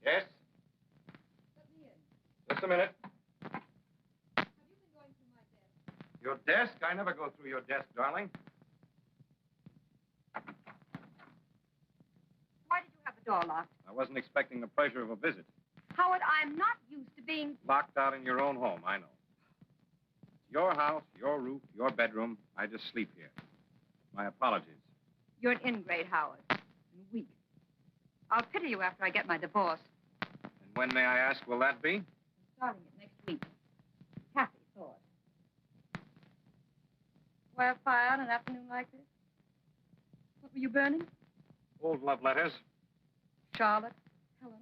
Yes? Let me in. Just a minute. Have you been going through my desk? Your desk? I never go through your desk, darling. Why did you have the door locked? I wasn't expecting the pleasure of a visit. Howard, I'm not used to being... Locked out in your own home, I know. Your house, your roof, your bedroom. I just sleep here. My apologies. You're an ingrate, Howard. And weak. I'll pity you after I get my divorce. And when, may I ask, will that be? I'm starting it next week. Kathy thought. Why a fire on an afternoon like this? What were you burning? Old love letters. Charlotte? Helen?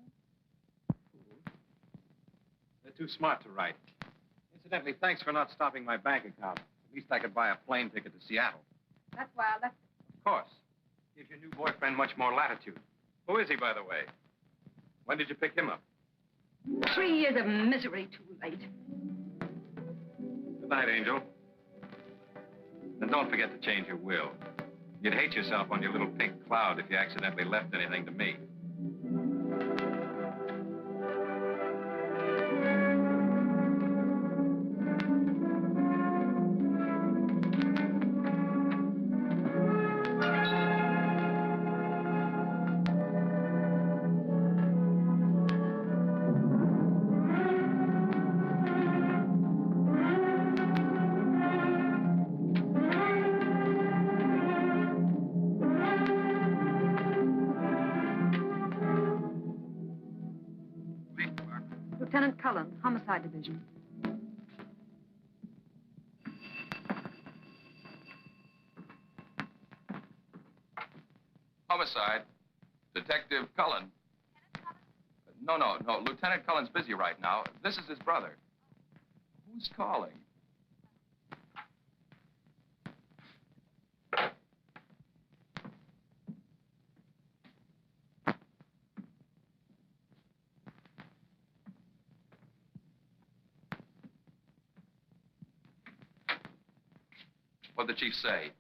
They're too smart to write. Incidentally, thanks for not stopping my bank account. At least I could buy a plane ticket to Seattle. That's why I left it. Of course. Gives your new boyfriend much more latitude. Who is he, by the way? When did you pick him up? 3 years of misery too late. Good night, Angel. And don't forget to change your will. You'd hate yourself on your little pink cloud if you accidentally left anything to me. Lieutenant Cullen, Homicide Division. Homicide. Detective Cullen. No. Lieutenant Cullen's busy right now. This is his brother. Who's calling? What'd the chief say?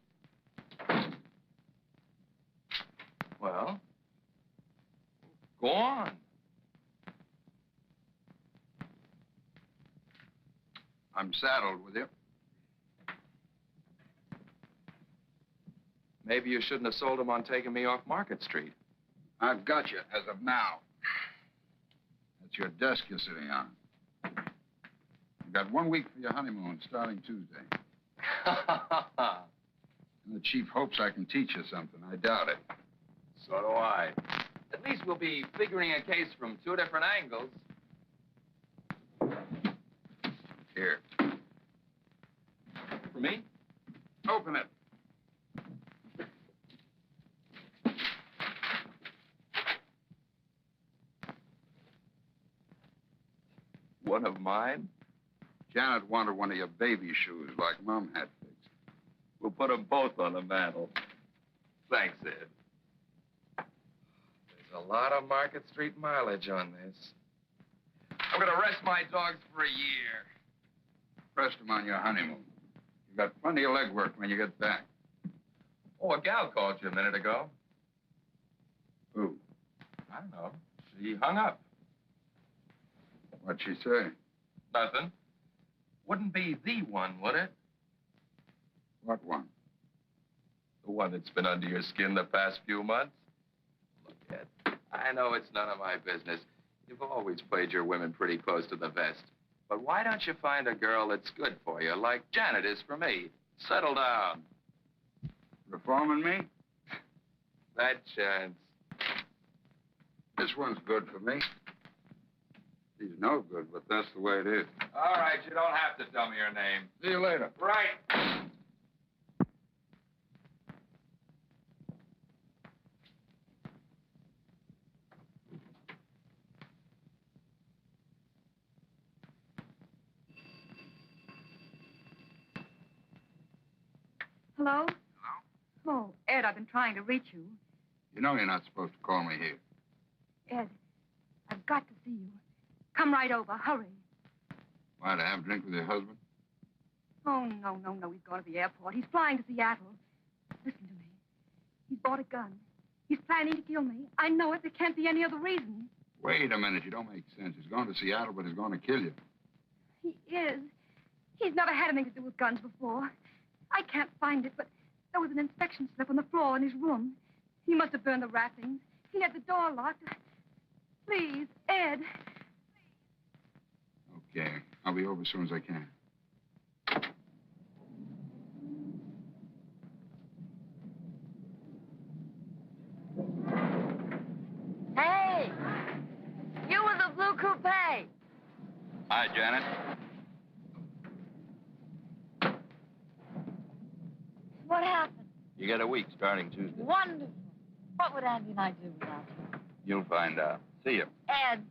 Well, go on. I'm saddled with you. Maybe you shouldn't have sold him on taking me off Market Street. I've got you as of now. That's your desk you're sitting on. You've got 1 week for your honeymoon, starting Tuesday. And the chief hopes I can teach you something. I doubt it. So do I. At least we'll be figuring a case from 2 different angles. Here. For me? Open it. One of mine? Janet wanted one of your baby shoes like Mom had fixed. We'll put them both on the mantel. Thanks, Ed. There's a lot of Market Street mileage on this. I'm going to rest my dogs for a year. Rest them on your honeymoon. You've got plenty of legwork when you get back. Oh, a gal called you a minute ago. Who? I don't know. She hung up. What'd she say? Nothing. Wouldn't be the one, would it? What one? The one that's been under your skin the past few months? Look, Ed, I know it's none of my business. You've always played your women pretty close to the vest. But why don't you find a girl that's good for you, like Janet is for me? Settle down. Reforming me? That chance. This one's good for me. She's no good, but that's the way it is. All right, you don't have to tell me your name. See you later. Right. Hello? Hello? Oh, Ed, I've been trying to reach you. You know you're not supposed to call me here. Ed, I've got to see you. Come right over. Hurry. Why, to have a drink with your husband? Oh, no. He's going to the airport. He's flying to Seattle. Listen to me. He's bought a gun. He's planning to kill me. I know it. There can't be any other reason. Wait a minute. You don't make sense. He's going to Seattle, but he's going to kill you. He is. He's never had anything to do with guns before. I can't find it, but there was an inspection slip on the floor in his room. He must have burned the wrappings. He had the door locked. Please, Ed. Okay. I'll be over as soon as I can. Hey! You with the blue coupe. Hi, Janet. What happened? You get a week starting Tuesday. Wonderful. What would Andy and I do without you? You'll find out. See you. Ed,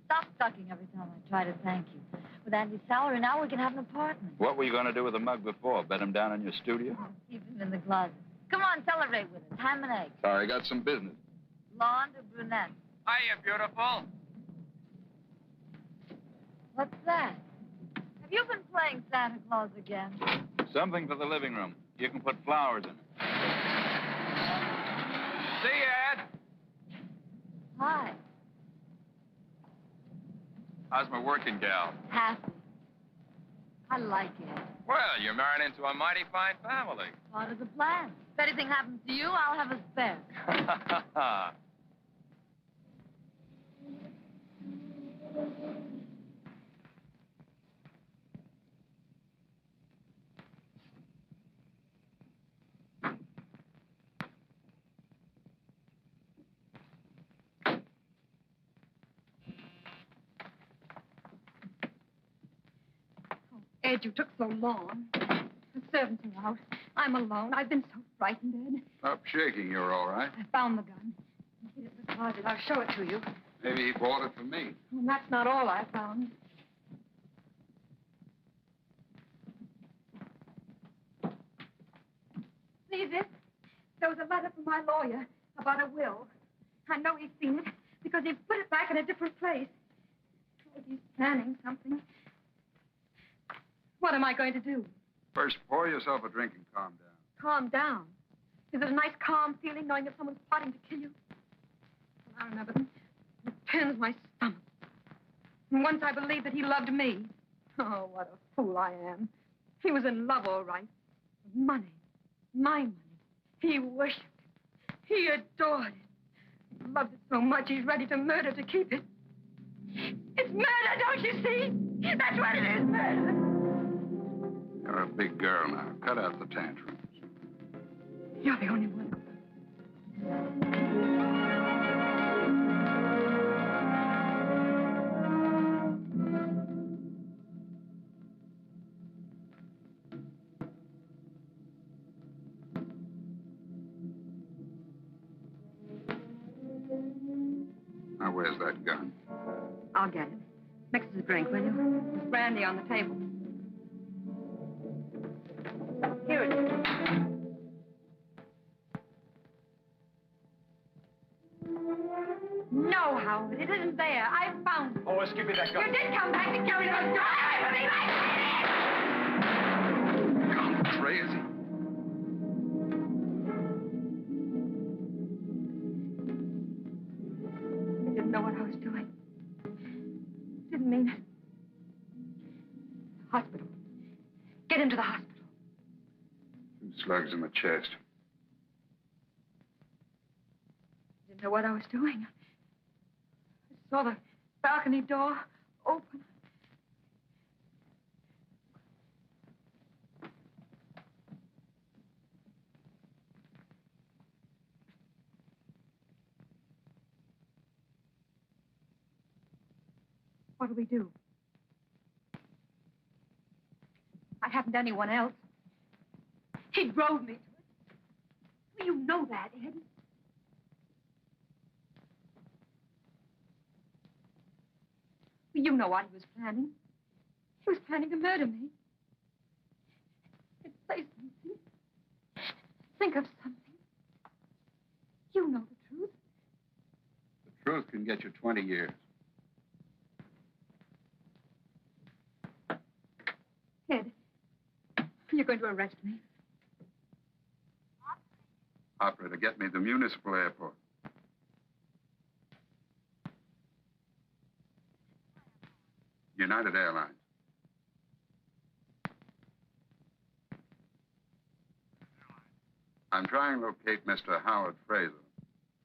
stop sucking every time I try to thank you. With Andy's salary now, we can have an apartment. What were you going to do with the mug before? Bet him down in your studio? Keep him in the closet. Come on, celebrate with us. Ham and eggs. Sorry, I got some business. Blonde or brunette? Hiya, beautiful. What's that? Have you been playing Santa Claus again? Something for the living room. You can put flowers in it. See you, Ed. Hi. How's my working gal? Happy. I like it. Well, you're married into a mighty fine family. Part of the plan. If anything happens to you, I'll have a spare. Ed, you took so long. The servants are out. I'm alone. I've been so frightened, Ed. Stop shaking. You're all right. I found the gun. It's in the closet. I'll show it to you. Maybe he bought it for me. And that's not all I found. See this? There was a letter from my lawyer about a will. I know he's seen it because he put it back in a different place. Oh, he's planning something. What am I going to do? First, pour yourself a drink and calm down. Calm down. Is it a nice, calm feeling knowing that someone's plotting to kill you? Well, I remember them. It turns my stomach. And once I believed that he loved me. Oh, what a fool I am. He was in love, all right. With money. My money. He worshipped it. He adored it. He loved it so much he's ready to murder to keep it. It's murder, don't you see? That's what it is, murder. You're a big girl now. Cut out the tantrums. You're the only one. Now, where's that gun? I'll get it. Mix us a drink, will you? There's brandy on the table. Here it is. No, Howard, it isn't there. I found it. Oh, let's give me that gun. You did come back to carry those guns. Gone crazy. I didn't know what I was doing. Didn't mean it. Hospital. Get into the hospital. 2 slugs in the chest. Didn't know what I was doing. I saw the balcony door open. What'll we do? I haven't anyone else. He drove me to it. Well, you know that, Ed. Well, you know what he was planning. He was planning to murder me. Say something. Think of something. You know the truth. The truth can get you 20 years. Ed, you're going to arrest me. Operator, get me the municipal airport. United Airlines. I'm trying to locate Mr. Howard Fraser,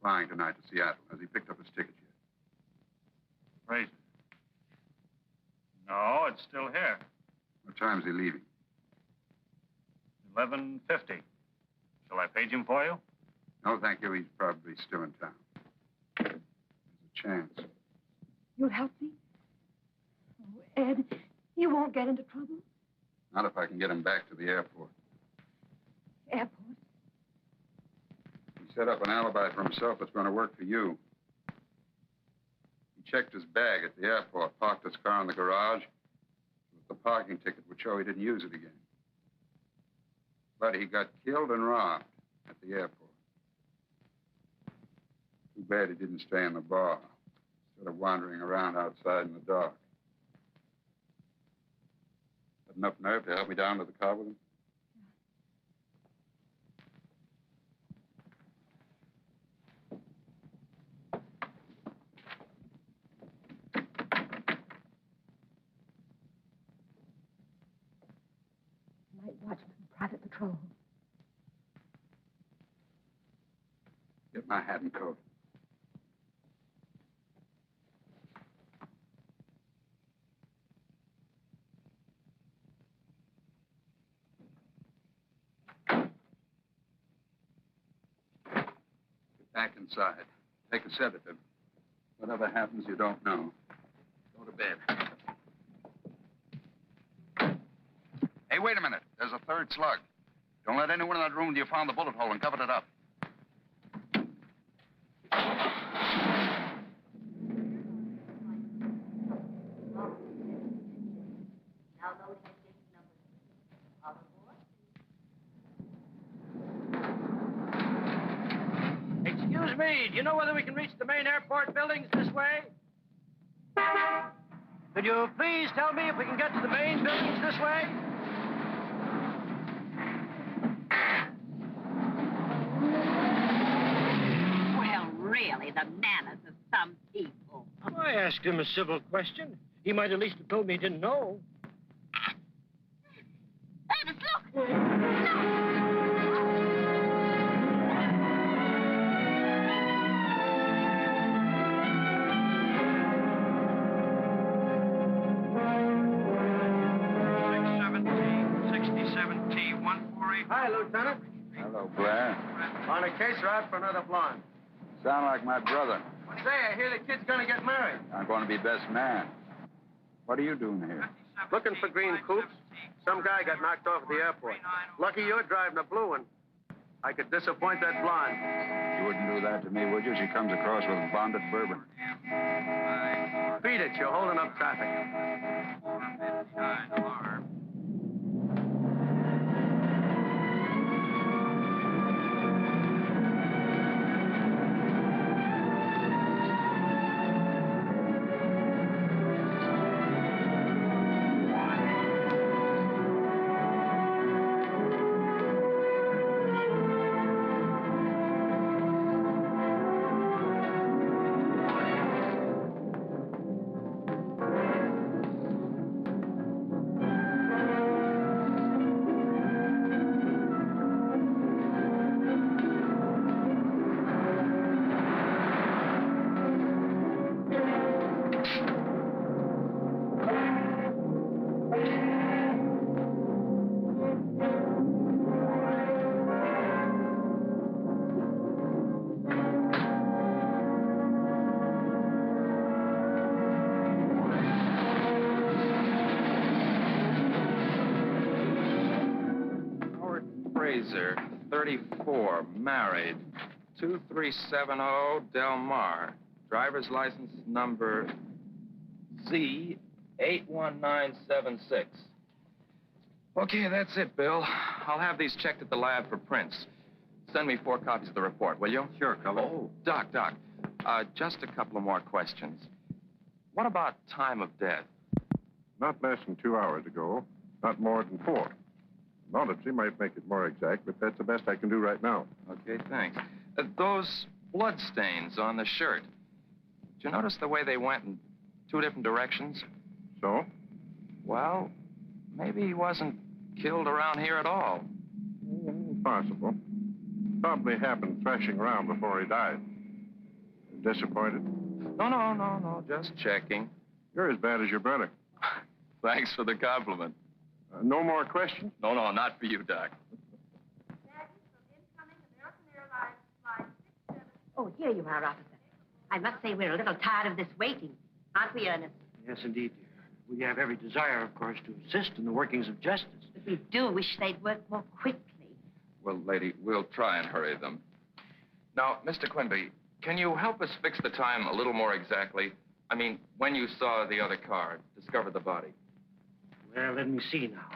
flying tonight to Seattle. Has he picked up his ticket yet? Fraser. No, it's still here. What time is he leaving? 11:50. Shall I page him for you? No, thank you. He's probably still in town. There's a chance. You'll help me? Oh, Ed, you won't get into trouble. Not if I can get him back to the airport. Airport? He set up an alibi for himself that's going to work for you. He checked his bag at the airport, parked his car in the garage. The parking ticket would show he didn't use it again. But he got killed and robbed at the airport. Too bad he didn't stay in the bar instead of wandering around outside in the dark. Had enough nerve to help me down to the car with him? Night watchman, private patrol. Get my hat and coat. Get back inside. Take a sedative. Whatever happens, you don't know. Go to bed. Hey, wait a minute. There's a third slug. Don't let anyone in that room till you found the bullet hole and covered it up. Excuse me, do you know whether we can reach the main airport buildings this way? Could you please tell me if we can get to the main buildings this way? Well, really, the manners of some people. I asked him a civil question. He might at least have told me he didn't know. Davis, look! Look! Hi, Lieutenant. Hello, Blair. On a case route for another blonde. Sound like my brother. Say, I hear the kid's gonna get married. I'm going to be best man. What are you doing here? Looking for green coupes. Some guy got knocked off at the airport. Lucky you're driving a blue one. I could disappoint that blonde. You wouldn't do that to me, would you? She comes across with bonded bourbon. Beat it, you're holding up traffic. Fraser, 34, married, 2370 Del Mar. Driver's license number Z81976. Okay, that's it, Bill. I'll have these checked at the lab for prints. Send me 4 copies of the report, will you? Sure, Cullen. Oh, Doc. Just a couple of more questions. What about time of death? Not less than 2 hours ago, not more than 4. An autopsy might make it more exact, but that's the best I can do right now. Okay, thanks. Those blood stains on the shirt. Did you notice the way they went in 2 different directions? So? Well, maybe he wasn't killed around here at all. Possible. Probably happened thrashing around before he died. Disappointed? No. Just checking. You're as bad as your brother. Thanks for the compliment. No more questions? No, not for you, Doc. Oh, here you are, officer. I must say we're a little tired of this waiting. Aren't we, Ernest? Yes, indeed, dear. We have every desire, of course, to assist in the workings of justice. But we do wish they'd work more quickly. Well, lady, we'll try and hurry them. Now, Mr. Quimby, can you help us fix the time a little more exactly? I mean, when you saw the other car, discovered the body. Well, let me see now.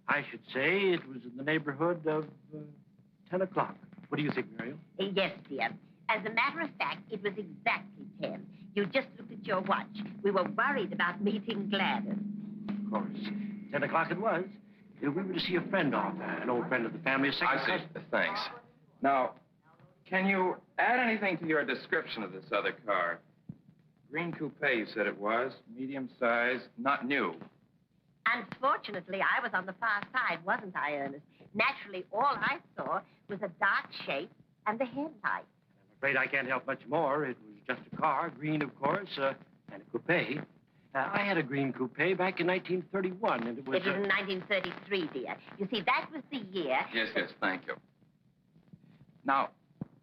I should say it was in the neighborhood of 10 o'clock. What do you think, Muriel? Yes, dear. As a matter of fact, it was exactly 10. You just looked at your watch. We were worried about meeting Gladys. Of course. 10 o'clock it was. We were to see a friend off, an old friend of the family, a second I see. cousin. Thanks. Now, can you add anything to your description of this other car? Green coupe, you said it was. Medium size, not new. Unfortunately, I was on the far side, wasn't I, Ernest? Naturally, all I saw was a dark shape and the headlight. I'm afraid I can't help much more. It was just a car, green, of course, and a coupe. I had a green coupe back in 1931, and it was... It was in 1933, dear. You see, that was the year... Yes, thank you. Now,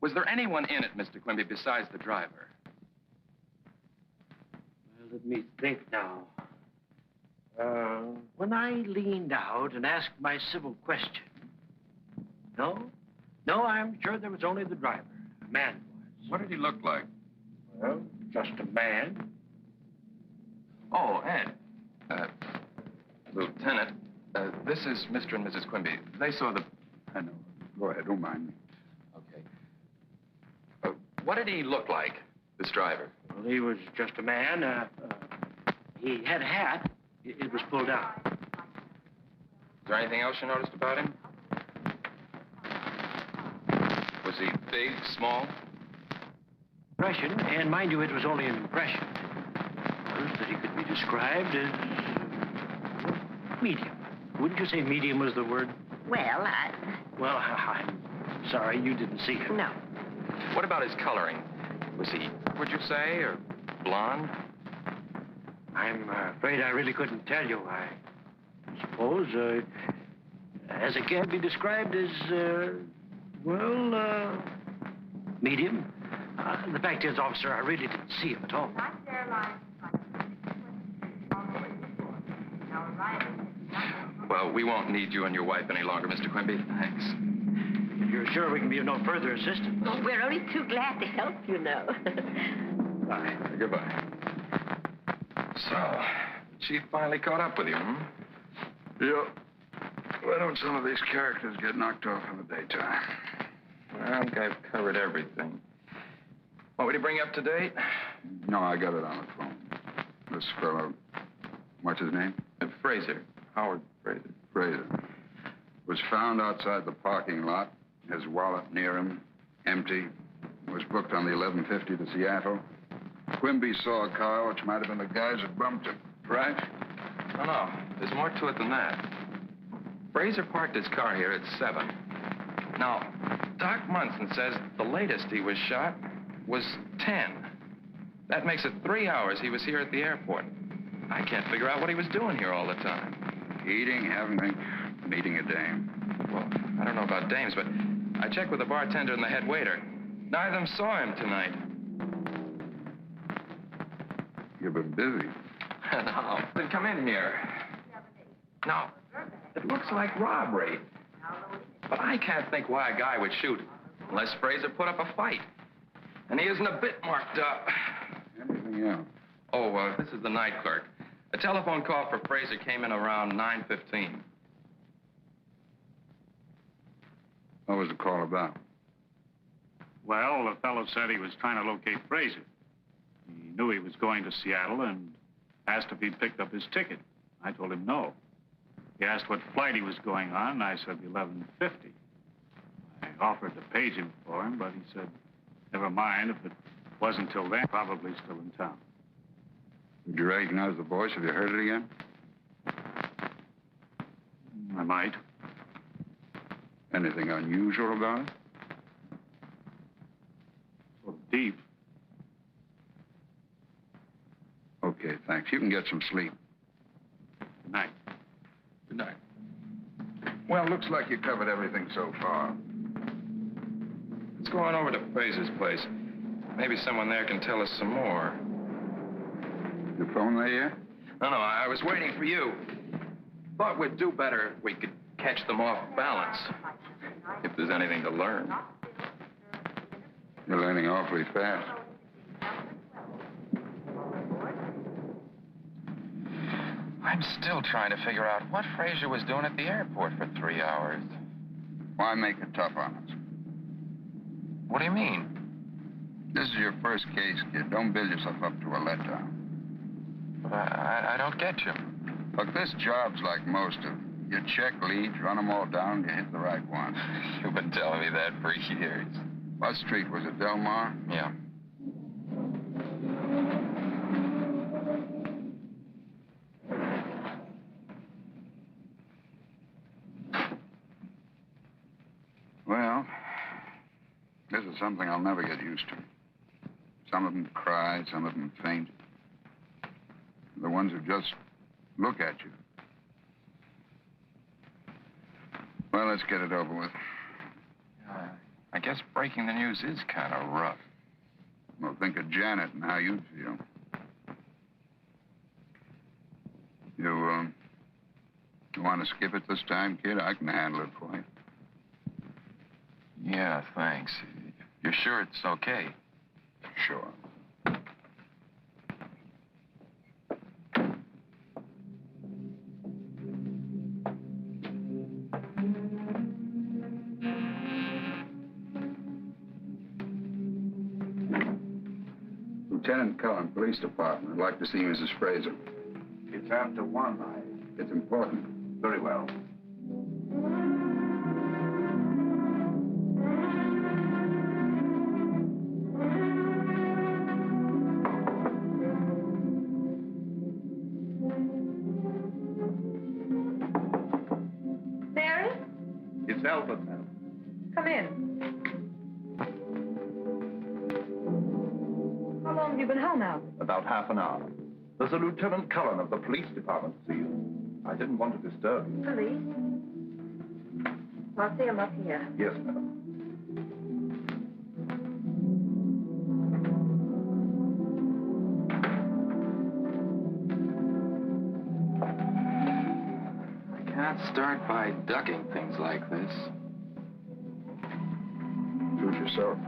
was there anyone in it, Mr. Quimby, besides the driver? Well, let me think now. When I leaned out and asked my civil question... No, I'm sure there was only the driver. A man was. What did he look like? Well, just a man. Oh, Ed. Lieutenant, this is Mr. and Mrs. Quimby. They saw the... I know. Go ahead, don't mind me. Okay. What did he look like, this driver? Well, he was just a man. He had a hat. It was pulled down. Is there anything else you noticed about him? Was he big, small? Impression, and mind you, it was only an impression. Was that he could be described as medium. Wouldn't you say medium was the word? Well, Well, I'm sorry you didn't see him. No. What about his coloring? Was he, would you say, or blonde? I'm afraid I really couldn't tell you. I suppose, as it can be described as, medium. The fact is, officer, I really didn't see him at all. Well, we won't need you and your wife any longer, Mr. Quimby. Thanks. If you're sure we can be of no further assistance. Oh, we're only too glad to help, you know. Bye. Goodbye. So, Chief finally caught up with you, hmm? Yep. Why don't some of these characters get knocked off in the daytime? Well, I think I've covered everything. Want me to bring you up to date? No, I got it on the phone. This fellow, what's his name? Fraser. Howard Fraser. Fraser. Was found outside the parking lot. His wallet near him, empty. Was booked on the 11:50 to Seattle. Quimby saw a car, which might have been the guys that bumped him. Right? No. There's more to it than that. Fraser parked his car here at 7. Now, Doc Munson says the latest he was shot was 10. That makes it 3 hours he was here at the airport. I can't figure out what he was doing here all the time. Eating, having, meeting a dame. Well, I don't know about dames, but I checked with the bartender and the head waiter. Neither of them saw him tonight. You've been busy. No, then come in here. Now, it looks like robbery. But I can't think why a guy would shoot unless Fraser put up a fight. And he isn't a bit marked up. Anything else? Oh, this is the night clerk. A telephone call for Fraser came in around 9:15. What was the call about? Well, the fellow said he was trying to locate Fraser. He knew he was going to Seattle and asked if he'd picked up his ticket. I told him no. He asked what flight he was going on, and I said 11:50. I offered to page him for him, but he said, never mind, if it wasn't till then, probably still in town. Did you recognize the voice? Have you heard it again? I might. Anything unusual about it? Sort of deep. Okay, thanks. You can get some sleep. Good night. Good night. Well, looks like you covered everything so far. Let's go on over to Fraser's place. Maybe someone there can tell us some more. Your phone there yet? No, I was waiting for you. Thought we'd do better if we could catch them off balance. If there's anything to learn. You're learning awfully fast. I'm still trying to figure out what Fraser was doing at the airport for 3 hours. Why make it tough on us? What do you mean? This is your first case, kid. Don't build yourself up to a letdown. But I don't get you. Look, this job's like most of them. You check leads, run them all down, you hit the right one. You've been telling me that for years. What street was it, Del Mar? Yeah. Well, this is something I'll never get used to. Some of them cry, some of them faint. The ones who just look at you. Well, let's get it over with. I guess breaking the news is kind of rough. Well, think of Janet and how you'd feel. You want to skip it this time, kid? I can handle it for you. Yeah, thanks. You're sure it's okay? Sure. Lieutenant Cullen, Police Department. I'd like to see Mrs. Fraser. It's after 1. It's important. Very well. Mary? It's Albert, ma'am. Come in. How long have you been home, Albert? About half an hour. There's a Lieutenant Cullen of the police department to see you. I didn't want to disturb you. Police? I'll see him up here. Yes, madam. I can't start by ducking things like this. Suit yourself.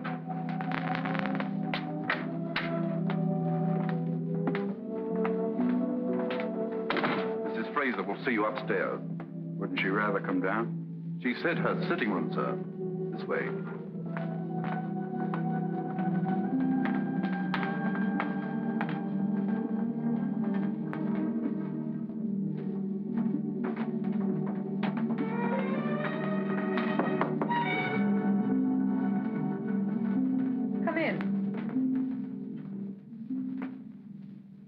Mrs. Fraser will see you upstairs. Wouldn't she rather come down? She said her sitting room, sir. This way. Come in.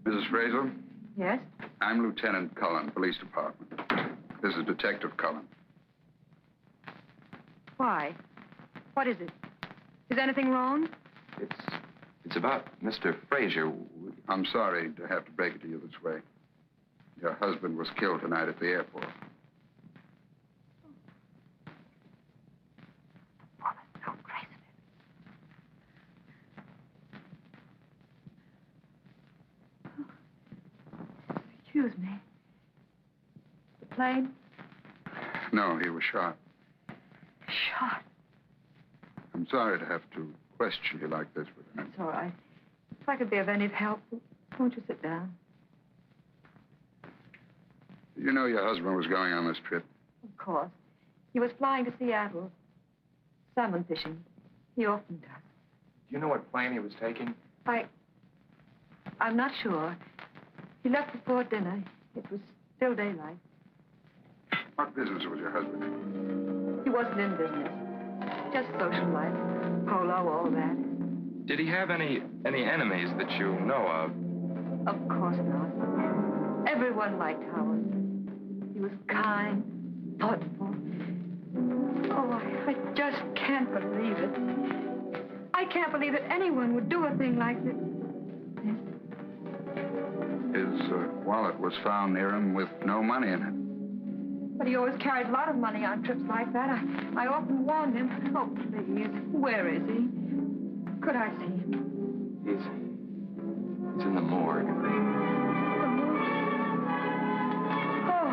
Mrs. Fraser? Yes? I'm Lieutenant Cullen, Police Department. This is Detective Cullen. Why? What is it? Is anything wrong? It's about Mr. Fraser. I'm sorry to have to break it to you this way. Your husband was killed tonight at the airport. Woman, don't crazy. Excuse me. The plane? No, he was shot. Shot. I'm sorry to have to question you like this, but That's all right. If I could be of any help, won't you sit down? you know your husband was going on this trip? Of course. He was flying to Seattle. Salmon fishing. He often does. Do you know what plane he was taking? I'm not sure. He left before dinner. It was still daylight. What business was your husband in? He wasn't in business. Just social life. Polo, all that. Did he have any enemies that you know of? Of course not. Everyone liked Howard. He was kind, thoughtful. Oh, I just can't believe it. I can't believe that anyone would do a thing like this. His wallet was found near him with no money in it. But he always carries a lot of money on trips like that. I often warned him. Oh, please. Where is he? Could I see him? He's in the morgue. Oh.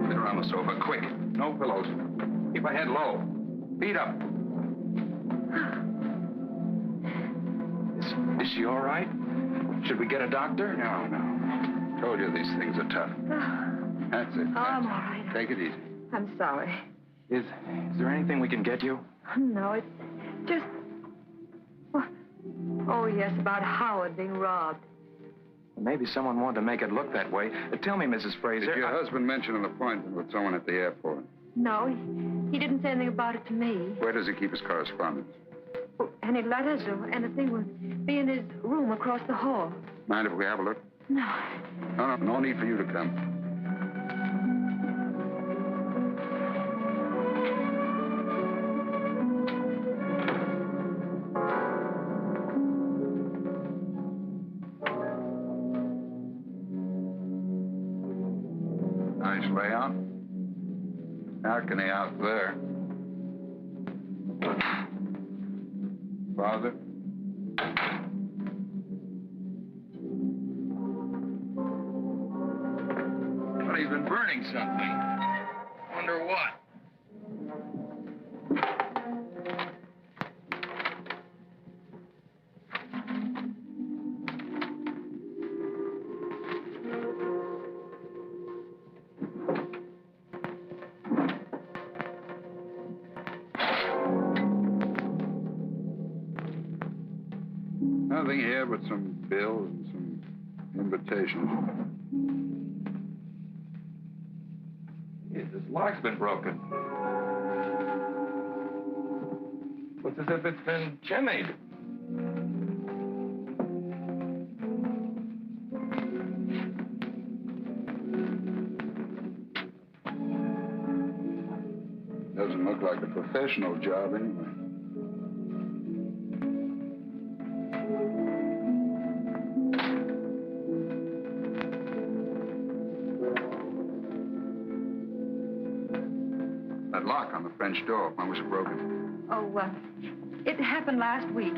Sit around the sofa, quick. No pillows. Keep her head low. Feet up. Is she all right? Should we get a doctor? No. Told you these things are tough. That's it. Oh, I'm all right. Take it easy. I'm sorry. Is there anything we can get you? No, it's just... Oh, yes, about Howard being robbed. Maybe someone wanted to make it look that way. Tell me, Mrs. Fraser. Did your husband mention an appointment with someone at the airport? No, he didn't say anything about it to me. Where does he keep his correspondence? Oh, any letters or anything would be in his room across the hall. Mind if we have a look? No. No need for you to come. Nice layout. Balcony out there. Father? But he's been burning something. Wonder what? Nothing here but some bills and some invitations. This lock's been broken. Looks as if it's been jimmied. Doesn't look like a professional job anyway. That lock on the French door, when was it broken? Oh, it happened last week.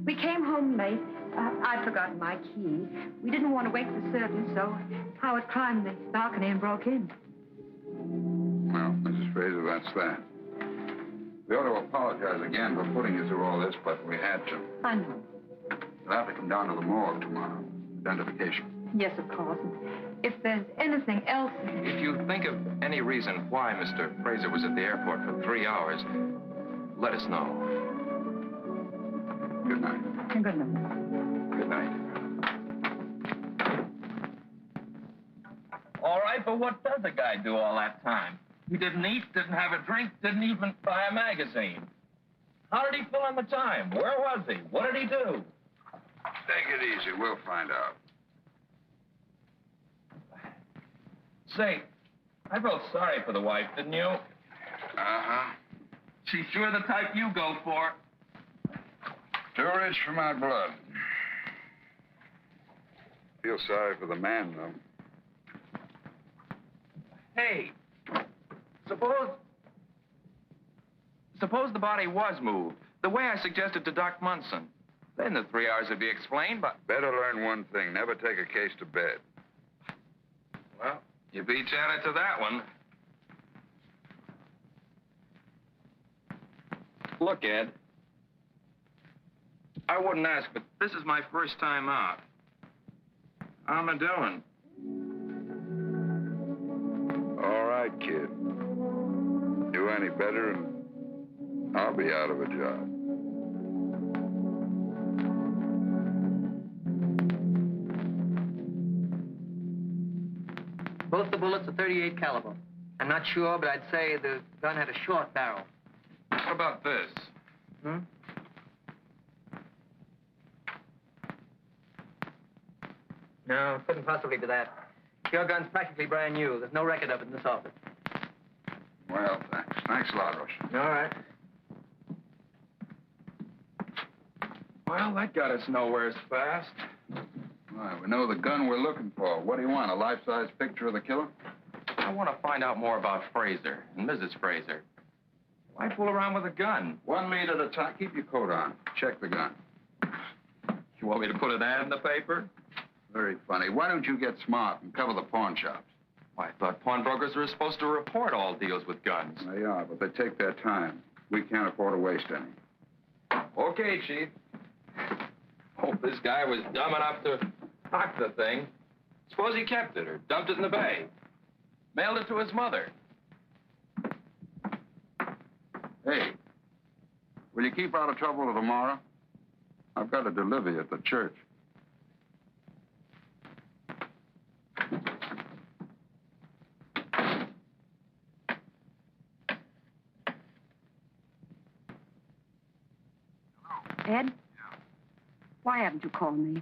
We came home late. I'd forgotten my key. We didn't want to wake the servants, so Howard climbed the balcony and broke in. Well, Mrs. Fraser, that's that. We ought to apologize again for putting you through all this, but we had to. I know. You'll have to come down to the morgue tomorrow. Identification. Yes, of course. If there's anything else... If you think of any reason why Mr. Fraser was at the airport for 3 hours, let us know. Good night. Good night. Good night. All right, but what does a guy do all that time? He didn't eat, didn't have a drink, didn't even buy a magazine. How did he fill in the time? Where was he? What did he do? Take it easy. We'll find out. Say, I felt sorry for the wife, didn't you? Uh-huh. She's sure the type you go for. Too rich for my blood. Feel sorry for the man, though. Hey, suppose the body was moved, the way I suggested to Doc Munson. Then the 3 hours would be explained, but... Better learn one thing. Never take a case to bed. Well, you beat Janet to that one. Look, Ed. I wouldn't ask, but this is my first time out. How am I doing? All right, kid. Do any better, and I'll be out of a job. Both the bullets are .38 caliber. I'm not sure, but I'd say the gun had a short barrel. What about this? Hmm? No, couldn't possibly be that. Your gun's practically brand new. There's no record of it in this office. Well, thanks. Thanks a lot, Rush. All right. Well, that got us nowhere fast. Well, we know the gun we're looking for. What do you want, a life-size picture of the killer? I want to find out more about Fraser and Mrs. Fraser. Why fool around with a gun? 1 lead at a time. Keep your coat on. Check the gun. You want me to put an ad in the paper? Very funny. Why don't you get smart and cover the pawn shops? Why, I thought pawnbrokers were supposed to report all deals with guns. They are, but they take their time. We can't afford to waste any. Okay, Chief. Hope this guy was dumb enough to knock the thing. Suppose he kept it or dumped it in the bay. Mailed it to his mother. Hey, will you keep out of trouble till tomorrow? I've got to deliver you at the church. Ed? Why haven't you called me?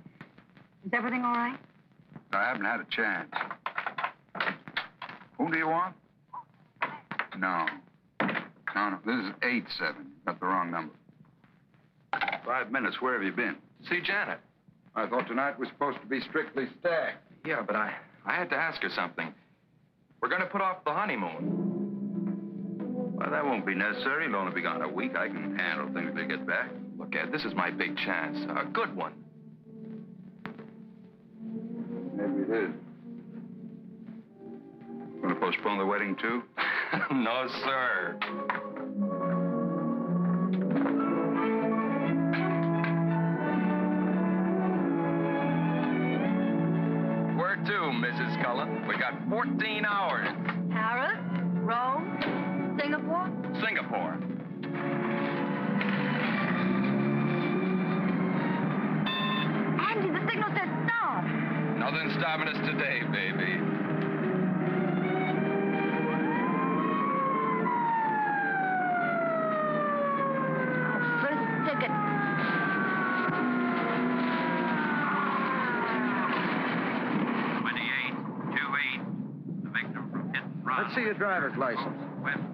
Is everything all right? I haven't had a chance. Whom do you want? No. No. This is 87. Got the wrong number. 5 minutes. Where have you been? See Janet. I thought tonight was supposed to be strictly stag. Yeah, but I had to ask her something. We're going to put off the honeymoon. Well, that won't be necessary. It'll only be gone a week. I can handle things till you get back. Look, Ed, this is my big chance. A good one. Maybe it is. Going to postpone the wedding, too? No, sir. Where to, Mrs. Cullen? We got 14 hours. Paris? Rome? Singapore? Singapore. Andy, the signal says stop. Nothing's stopping us today, baby. First ticket. Let's see your driver's license.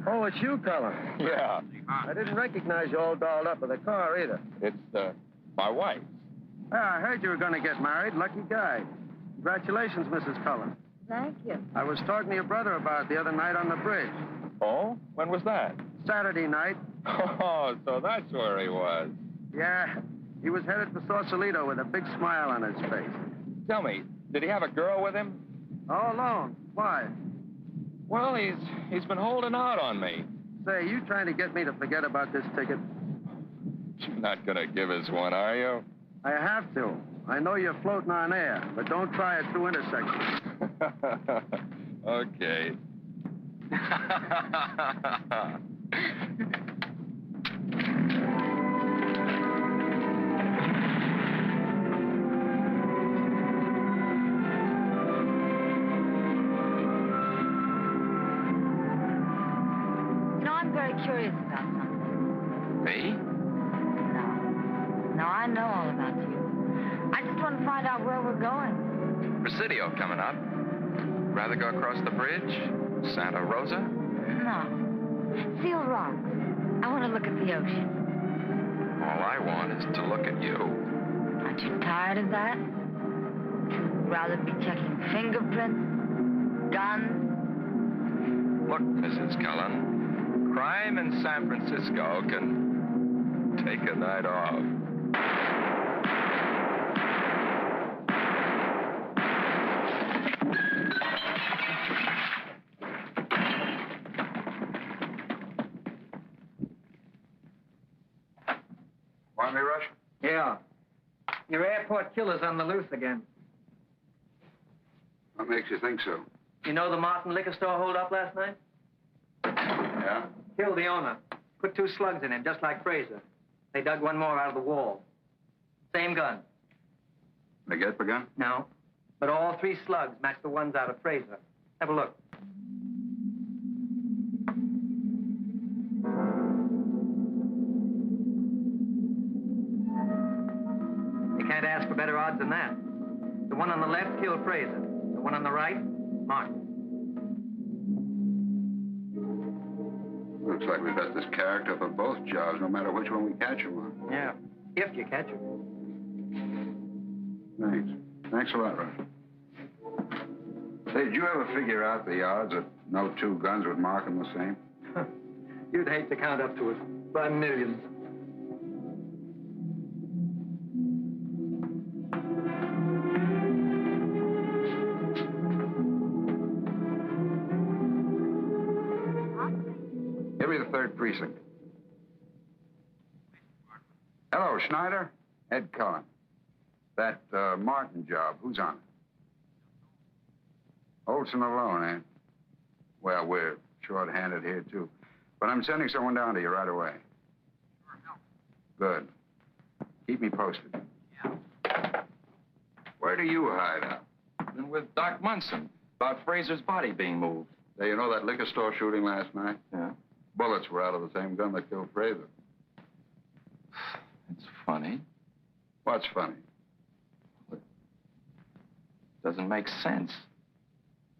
Oh, it's you, Cullen. Yeah. I didn't recognize you all dolled up with a car either. It's, my wife. Yeah, I heard you were going to get married. Lucky guy. Congratulations, Mrs. Cullen. Thank you. I was talking to your brother about it the other night on the bridge. Oh? When was that? Saturday night. Oh, so that's where he was. Yeah, he was headed for Sausalito with a big smile on his face. Tell me, did he have a girl with him? All alone. Why? Well, he's been holding out on me. Say, you trying to get me to forget about this ticket? You're not gonna give us one, are you? I have to. I know you're floating on air, but don't try it through intersections. Okay. I'm very curious about something. Me? No, I know all about you. I just want to find out where we're going. Presidio coming up. Rather go across the bridge? Santa Rosa? No. Seal Rocks. I want to look at the ocean. All I want is to look at you. Aren't you tired of that? Rather be checking fingerprints, guns? Look, Mrs. Cullen. Crime in San Francisco can take a night off. Want me, Rush? Yeah. Your airport killer's on the loose again. What makes you think so? You know the Martin liquor store holdup last night? Yeah? Killed the owner. Put 2 slugs in him, just like Fraser. They dug one more out of the wall. Same gun. They get the gun? No. But all 3 slugs match the ones out of Fraser. Have a look. You can't ask for better odds than that. The one on the left killed Fraser. The one on the right, Martin. like we've got this character for both jobs, no matter which one we catch him on. Yeah, if you catch him. Thanks. Thanks a lot, Rush. Say, did you ever figure out the odds that no two guns would mark him the same? You'd hate to count up to it by millions. Give me the 3rd precinct. Hello, Schneider. Ed Cullen. That Martin job, who's on it? Olson alone, eh? Well, we're short-handed here, too. But I'm sending someone down to you right away. Good. Keep me posted. Yeah. Where do you hide out? Been with Doc Munson about Fraser's body being moved. Hey, you know that liquor store shooting last night? Yeah. Bullets were out of the same gun that killed Fraser. It's funny. What's funny? It doesn't make sense.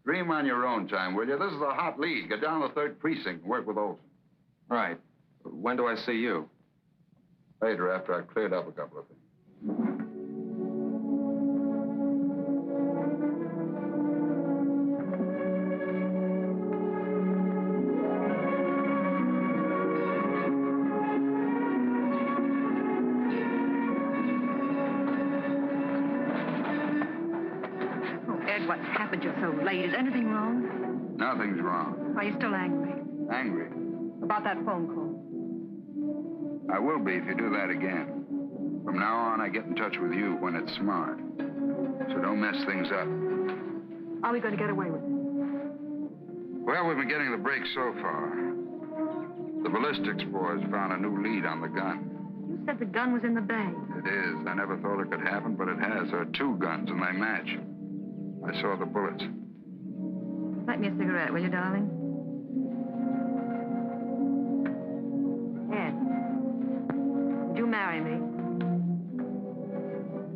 Dream on your own time, will you? This is a hot lead. Get down to the 3rd precinct and work with Olson. Right. When do I see you? Later, after I've cleared up a couple of things. What happened? You're so late. Is anything wrong? Nothing's wrong. Are you still angry? Angry? About that phone call? I will be if you do that again. From now on, I get in touch with you when it's smart. So don't mess things up. Are we going to get away with it? Well, we've been getting the break so far. The ballistics boys found a new lead on the gun. You said the gun was in the bay. It is. I never thought it could happen, but it has. There are 2 guns, and they match. I saw the bullets. Light me a cigarette, will you, darling? Ed, would you marry me?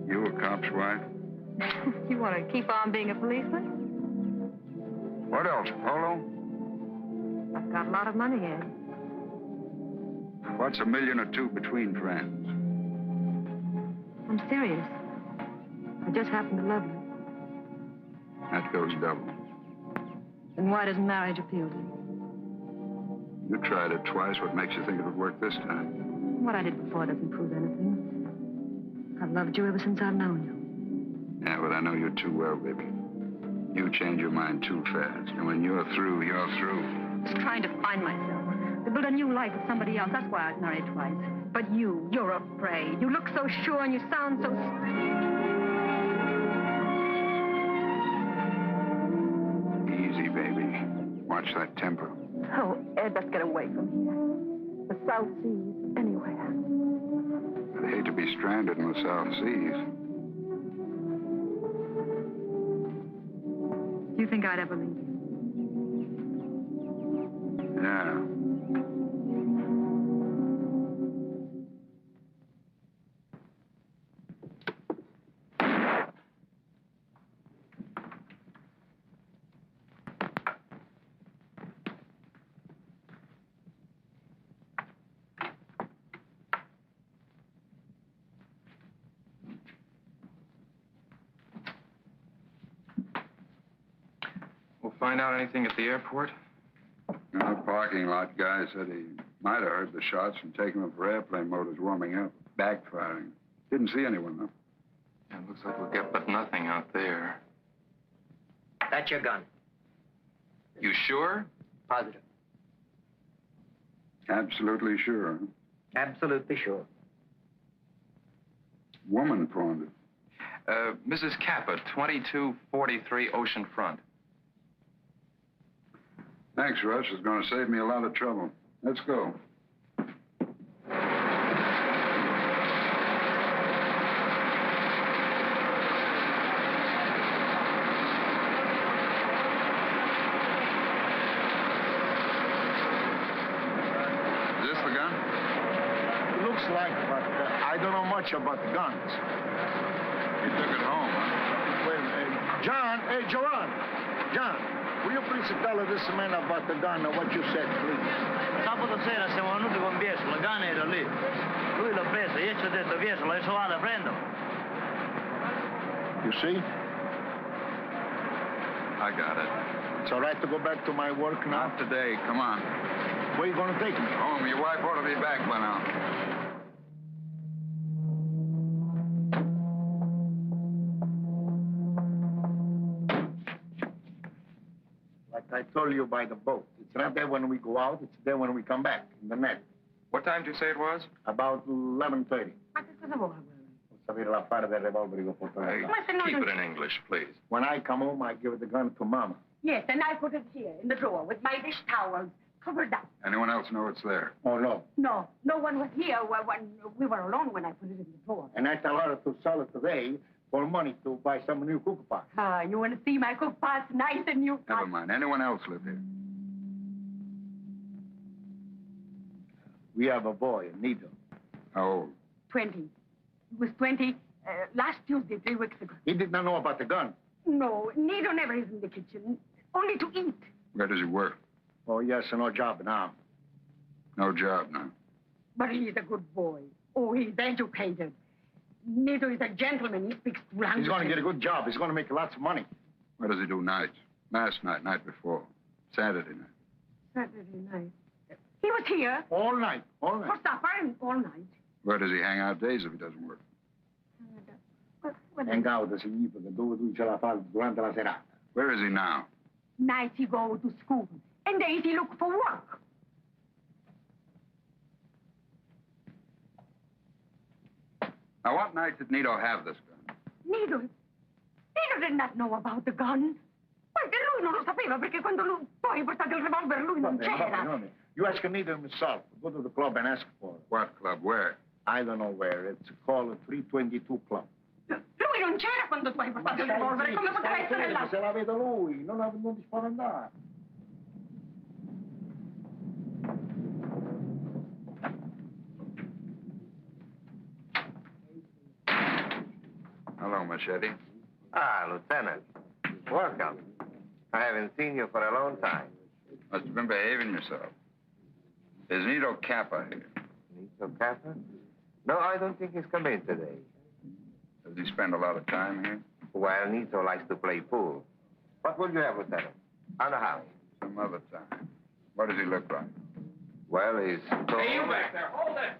You a cop's wife? You want to keep on being a policeman? What else, Polo? I've got a lot of money, Ed. What's $1 million or 2 between friends? I'm serious. I just happen to love you. That goes double. Then why doesn't marriage appeal to you? You tried it twice. What makes you think it would work this time? What I did before doesn't prove anything. I've loved you ever since I've known you. Yeah, but I know you too well, baby. You change your mind too fast. And when you're through, you're through. I was trying to find myself. To build a new life with somebody else. That's why I was married twice. But you're afraid. You look so sure and you sound so... Easy, baby. Watch that temper. Oh, Ed, let's get away from here. The South Seas, anywhere. I'd hate to be stranded in the South Seas. Do you think I'd ever leave you? Yeah. Find out anything at the airport? The parking lot guy said he might have heard the shots and taken them for airplane motors warming up, backfiring. Didn't see anyone, though. Yeah, it looks like we'll get but nothing out there. That's your gun. You sure? Positive. Absolutely sure. Absolutely sure. Woman pawned it. Mrs. Kappa, 2243 Ocean Front. Thanks, Rush. It's going to save me a lot of trouble. Let's go. Is this the gun? Looks like, but I don't know much about guns. You took it home, huh? Wait a minute. John, hey, Joanne. John. Will you please tell this man about the gun and what you said, please? Sabato sera siamo venuti con Biesolo, la canna era lì. Lui l'ha presa, io ci ho detto Biesolo, adesso vado a prenderlo. You see? I got it. It's all right to go back to my work now? Not today. Come on. Where you going to take me? Home. Your wife ought to be back by now. Like I told you by the boat. It's not there when we go out. It's there when we come back, in the net. What time did you say it was? About 11:30. Ma che cosa vuole? Sapere l'affare del revolver che ho portato. Hey, keep it in English, please. When I come home, I give the gun to Mama. Yes, and I put it here in the drawer with my dish towels covered up. Anyone else know it's there? Oh, no. No, no one was here when we were alone when I put it in the drawer. And I tell her to sell it today for money to buy some new cook pot. You want to see my cook pots nice and new? Never mind. Anyone else live here? We have a boy, Nito. How old? 20. He was 20 last Tuesday, 3 weeks ago. He did not know about the gun. No, Nito never is in the kitchen. Only to eat. Where does he work? Oh, yes, no job now. No job now. But he's a good boy. Oh, he's educated. Nito is a gentleman. He speaks two languages. He's going to get a good job. He's going to make lots of money. What does he do nights? Last night, night before. Saturday night. Saturday night. He was here. All night. All night. For supper and all night. Where does he hang out days if he doesn't work? Hang out significa dove tu ce la fai durante la serata. Where is he now? Nights he go to school. And days he look for work. Now, what night did Nito have this gun? Nito did not know about the gun. Perché lui non lo sapeva, perché quando lui poi portato il revolver lui non c'era. You ask Nito himself. Go to the club and ask for it. What club? Where? I don't know where. It's called 322 Club. Lui non c'era quando tu hai portato il revolver. Come poteva essere là? Se la vede lui, non ti spaventare. Hello, Machete. Ah, Lieutenant. Welcome. I haven't seen you for a long time. Must have been behaving yourself. Is Nito Kappa here? Nito Kappa? No, I don't think he's come in today. Does he spend a lot of time here? Well, Nito likes to play pool. What will you have, Lieutenant? On the house? Some other time. What does he look like? Well, he's... Hey, you back there. Hold it.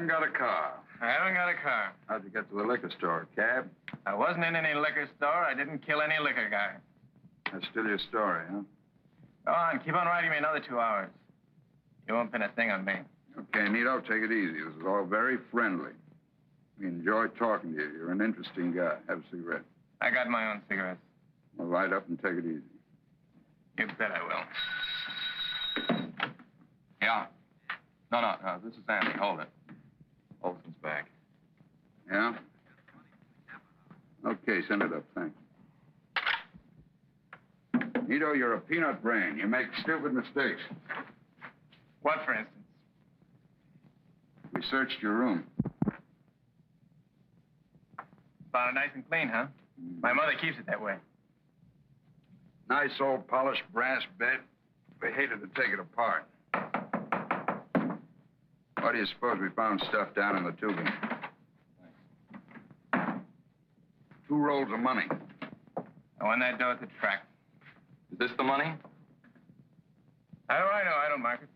Got a car. I haven't got a car. How'd you get to the liquor store? Cab? I wasn't in any liquor store. I didn't kill any liquor guy. That's still your story, huh? Go on, keep on writing me another 2 hours. You won't pin a thing on me. Okay, Nito, take it easy. This is all very friendly. We enjoy talking to you. You're an interesting guy. Have a cigarette. I got my own cigarettes. Well, light up and take it easy. You bet I will. Yeah. No, this is Andy. Hold it. Olson's back. Yeah? Okay, send it up. Thanks. Nito, you're a peanut brain. You make stupid mistakes. What, for instance? We searched your room. Found it nice and clean, huh? My mother keeps it that way. Nice old polished brass bed. We hated to take it apart. Why do you suppose we found stuff down in the tubing? 2 rolls of money. I won that dough at the track. Is this the money? How do I know? I don't mark it.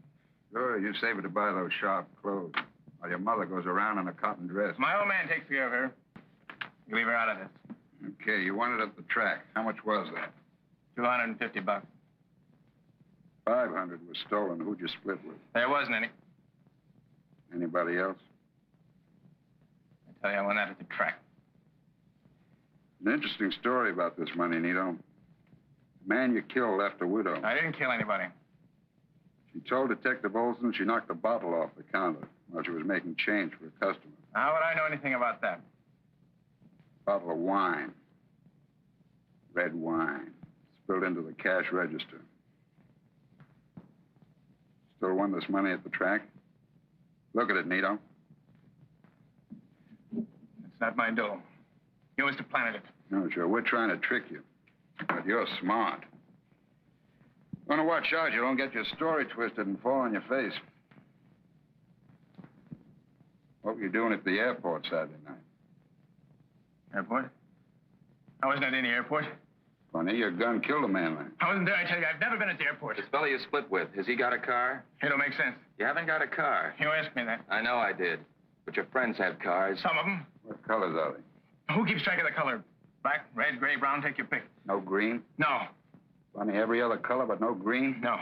Sure, you save it to buy those sharp clothes. While your mother goes around in a cotton dress. My old man takes care of her. You leave her out of this. Okay, you won it at the track. How much was that? $250. 500 was stolen. Who'd you split with? There wasn't any. Anybody else? I tell you, I won that at the track. An interesting story about this money, Nito. The man you killed left a widow. I didn't kill anybody. She told Detective Olson she knocked a bottle off the counter while she was making change for a customer. How would I know anything about that? Bottle of wine. Red wine. Spilled into the cash register. Still won this money at the track? Look at it, Nito. It's not my dough. You must have planted it. No, sure. We're trying to trick you. But you're smart. You want to watch out you don't get your story twisted and fall on your face. What were you doing at the airport Saturday night? Airport? I wasn't at any airport. Funny, your gun killed a man there. I wasn't there, I tell you. I've never been at the airport. This fellow you split with, has he got a car? It don't make sense. You haven't got a car. You asked me that. I know I did. But your friends have cars. Some of them. What colors are they? Who keeps track of the color? Black, red, gray, brown, take your pick. No green? No. Funny, every other color but no green? No.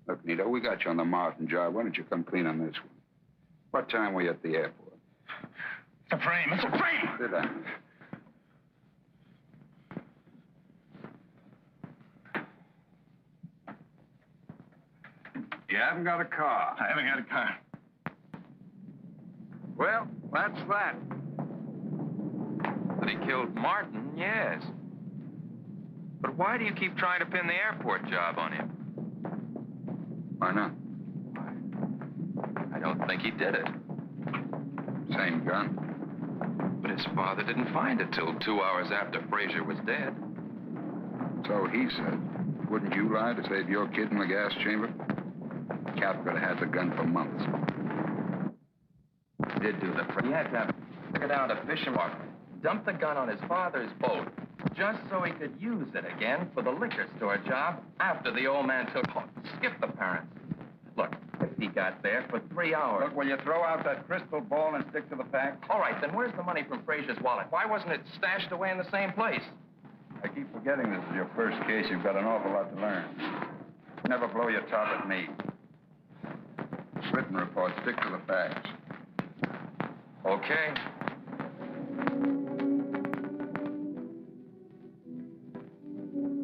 Look, Nito, we got you on the Martin job. Why don't you come clean on this one? What time were you at the airport? It's a frame. It's a frame! Sit down. You haven't got a car. I haven't got a car. Well, that's that. But he killed Martin, yes. But why do you keep trying to pin the airport job on him? Why not? I don't think he did it. Same gun. But his father didn't find it till 2 hours after Frazier was dead. So he said. Wouldn't you lie to save your kid in the gas chamber? Cap could have had the gun for months. He did do the... He had to take it down to Fishermark, dump the gun on his father's boat, just so he could use it again for the liquor store job after the old man took off. Skip the parents. Look, if he got there for 3 hours... Look, will you throw out that crystal ball and stick to the facts? All right, then where's the money from Frazier's wallet? Why wasn't it stashed away in the same place? I keep forgetting this is your first case. You've got an awful lot to learn. Never blow your top at me. Written report, stick to the facts. Okay.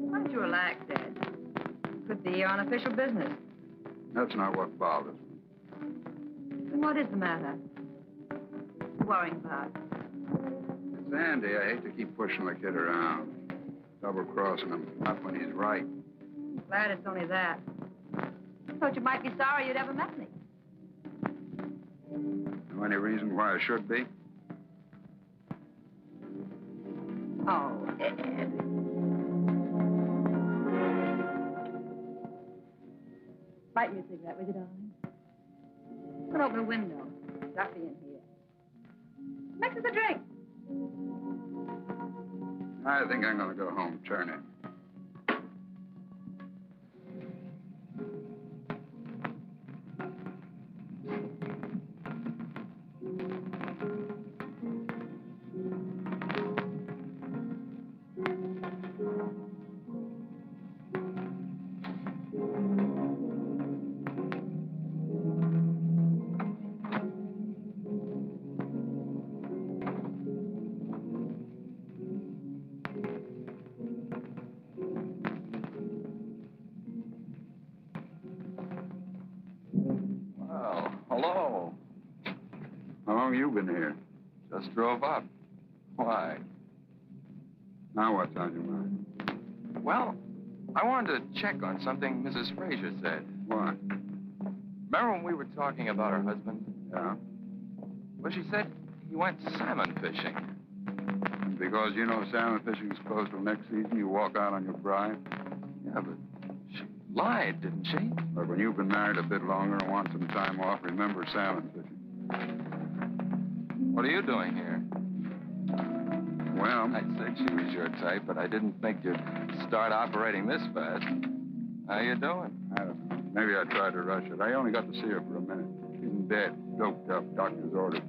Why don't you relax, Dad? Could be unofficial business. That's not what bothers me. Then what is the matter? Worrying about? It's Andy. I hate to keep pushing the kid around. Double-crossing him, not when he's right. I'm glad it's only that. I thought you might be sorry you'd ever met me. Know any reason why I should be? Oh, Ed. Light me a cigarette, will you, darling? I'm going to open a window. Stuffy in here. Mix us a drink. I think I'm going to go home. Turn in. Well, hello. How long you been here? Just drove up. Why? Now what's on your mind? Well, I wanted to check on something Mrs. Frazier said. What? Remember when we were talking about her husband? Yeah? Well, she said he went salmon fishing. Because you know salmon fishing's closed till next season, you walk out on your bride? Yeah, but she lied, didn't she? But when you've been married a bit longer and want some time off, remember salmon fishing. What are you doing here? Well, I said she was your type, but I didn't think you'd start operating this fast. How you doing? I don't know. Maybe I tried to rush it. I only got to see her for a minute. She's in bed, doped up, doctor's ordered.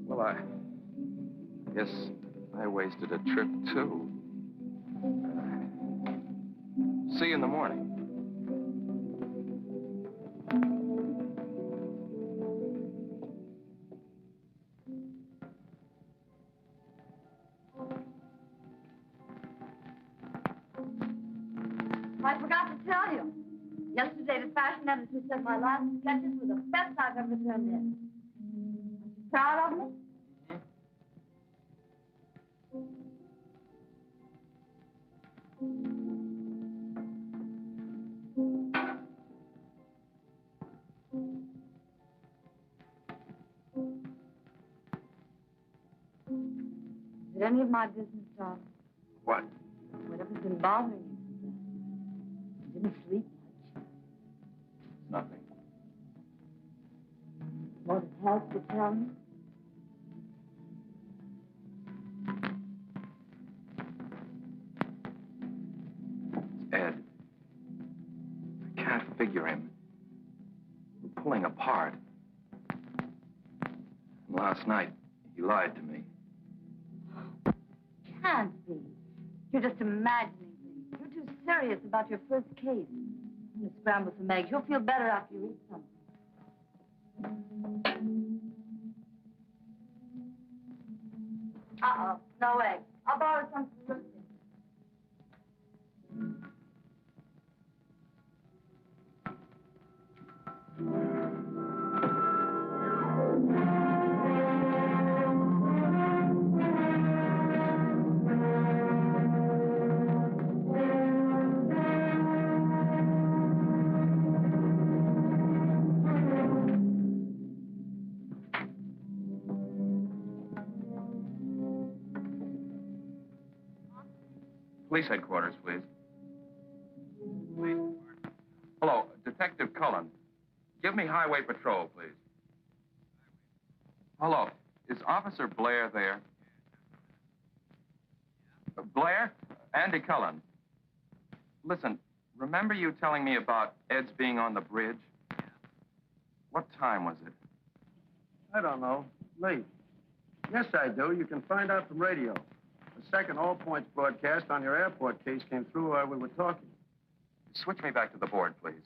Well, I guess I wasted a trip, too. See you in the morning. I forgot to tell you. Yesterday, the fashion editor said my last sketches were the best I've ever turned in. Proud of me? Is it any of my business, darling? What? Whatever's been bothering you today? You didn't sleep much. Nothing. Won't it help to tell me? It's Ed. I can't figure him. We're pulling apart. And last night, he lied to me. Can't be. You're just imagining things. You're too serious about your first case. I'm going to scramble some eggs. You'll feel better after you eat something. Uh-oh. No eggs. I'll borrow some from Lucy. Police headquarters, please. Hello, Detective Cullen. Give me highway patrol, please. Hello, is Officer Blair there? Blair? Andy Cullen. Listen, remember you telling me about Ed's being on the bridge? What time was it? I don't know. Late. Yes, I do. You can find out from radio. The second All Points broadcast on your airport case came through while we were talking. Switch me back to the board, please.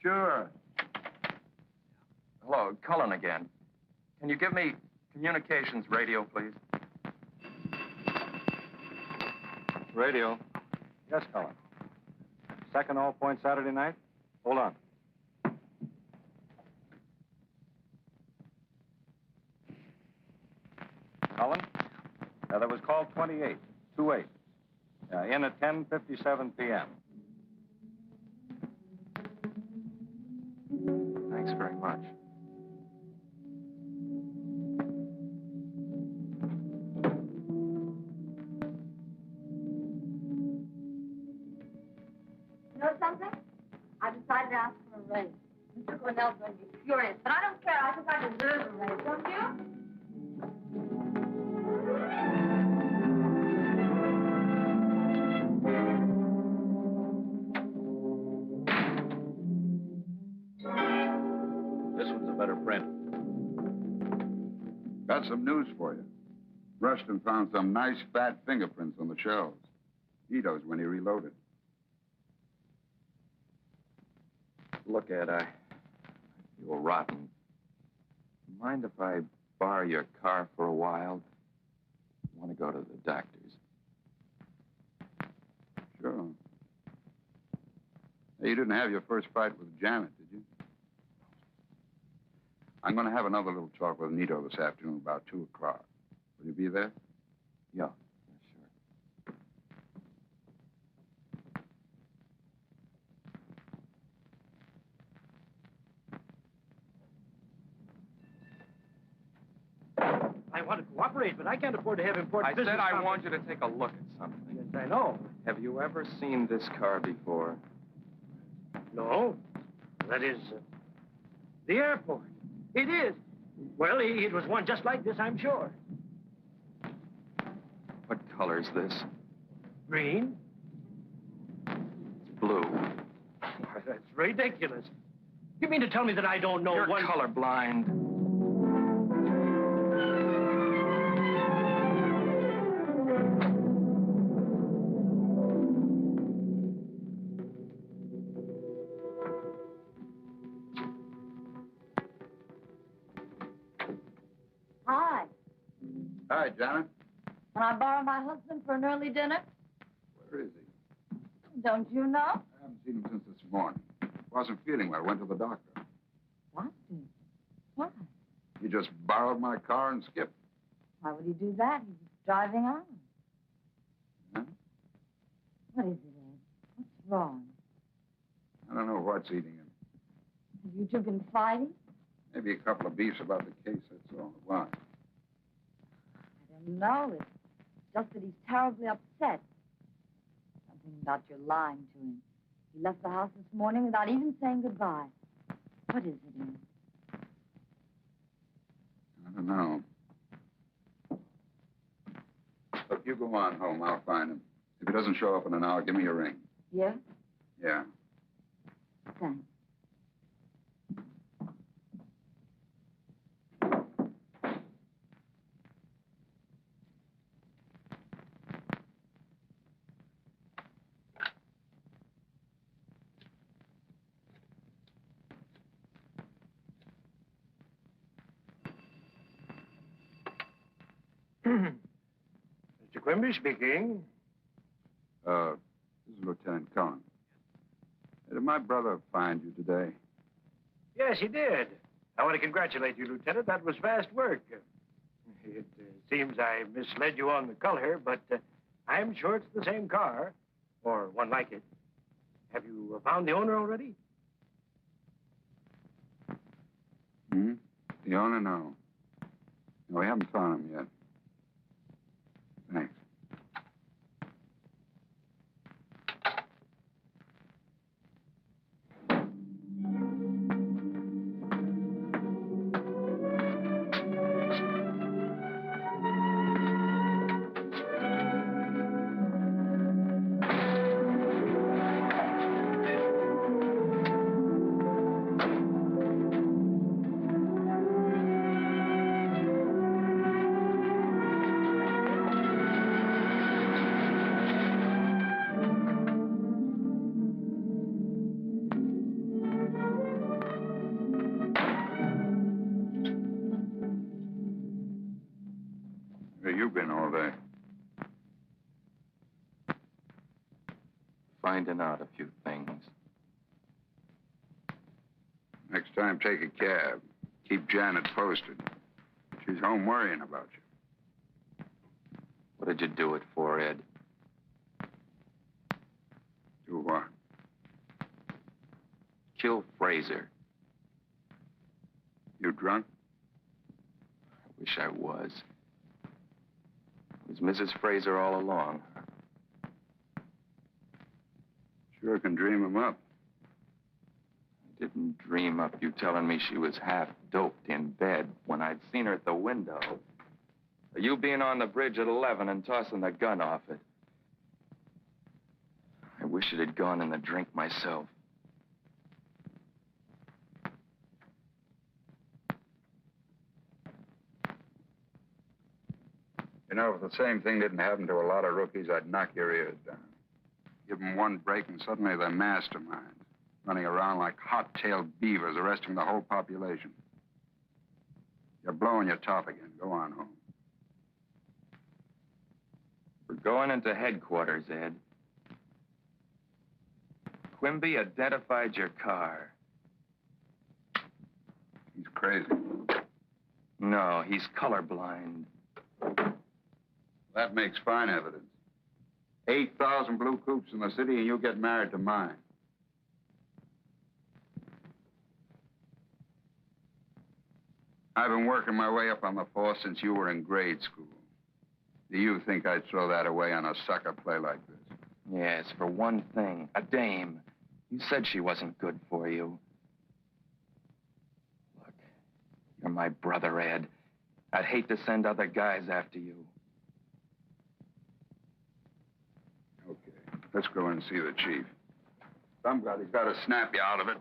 Sure. Hello, Cullen again. Can you give me communications radio, please? Radio. Yes, Cullen. Second All Point Saturday night? Hold on. Cullen? That was call 28, 28. In at 10:57 p.m. Thanks very much. You know something? I decided to ask for a raise. Mr. Cornell's going to be furious, but I don't care. I think I deserve a raise, don't you? This one's a better print. Got some news for you. Rushton found some nice fat fingerprints on the shelves. Nito's when he reloaded. Look, Ed, I feel rotten. Mind if I borrow your car for a while? I want to go to the doctor's. Sure. Hey, you didn't have your first fight with Janet, did you? I'm going to have another little talk with Nito this afternoon about 2 o'clock. Will you be there? Yeah. I want to cooperate, but I can't afford to have important I business. said I want you to take a look at something. Yes, I know. Have you ever seen this car before? No. That is the airport. It is. Well, it was one just like this, I'm sure. What color's this? Green? It's blue. Why, that's ridiculous. You mean to tell me that I don't know You're one... colorblind. Hi. Hi, Janet. Can I borrow my husband for an early dinner? Where is he? Don't you know? I haven't seen him since this morning. Wasn't feeling well. Went to the doctor. What? Why? He just borrowed my car and skipped. Why would he do that? He was driving on. Huh? What is it, Ed? What's wrong? I don't know what's eating him. Have you two been fighting? Maybe a couple of beefs about the case, that's all. Why? I don't know. It's just that he's terribly upset. Something about your lying to him. He left the house this morning without even saying goodbye. What is it, Ed? I don't know. Look, you go on home. I'll find him. If he doesn't show up in an hour, give me a ring. Yeah? Yeah. Thanks. Mr. Quimby speaking. This is Lieutenant Cullen. Did my brother find you today? Yes, he did. I want to congratulate you, Lieutenant. That was fast work. It seems I misled you on the color, but I'm sure it's the same car, or one like it. Have you found the owner already? Hmm? The owner? No. No, we haven't found him yet. Thanks. Where you been all day? Finding out a few things. Next time, take a cab. Keep Janet posted. She's home worrying about you. What did you do it for, Ed? Do what? Kill Fraser. You drunk? I wish I was. It was Mrs. Fraser all along. Sure can dream him up. I didn't dream up you telling me she was half doped in bed when I'd seen her at the window. Or you being on the bridge at 11 and tossing the gun off it. I wish it had gone in the drink myself. You know, if the same thing didn't happen to a lot of rookies, I'd knock your ears down. Give them one break, and suddenly they're masterminds, running around like hot-tailed beavers, arresting the whole population. You're blowing your top again. Go on home. We're going into headquarters, Ed. Quimby identified your car. He's crazy. No, he's colorblind. That makes fine evidence. 8,000 blue coupes in the city, and you'll get married to mine. I've been working my way up on the force since you were in grade school. Do you think I'd throw that away on a sucker play like this? Yes, for one thing, a dame. You said she wasn't good for you. Look, you're my brother, Ed. I'd hate to send other guys after you. Okay, let's go and see the chief. Somebody's got to snap you out of it.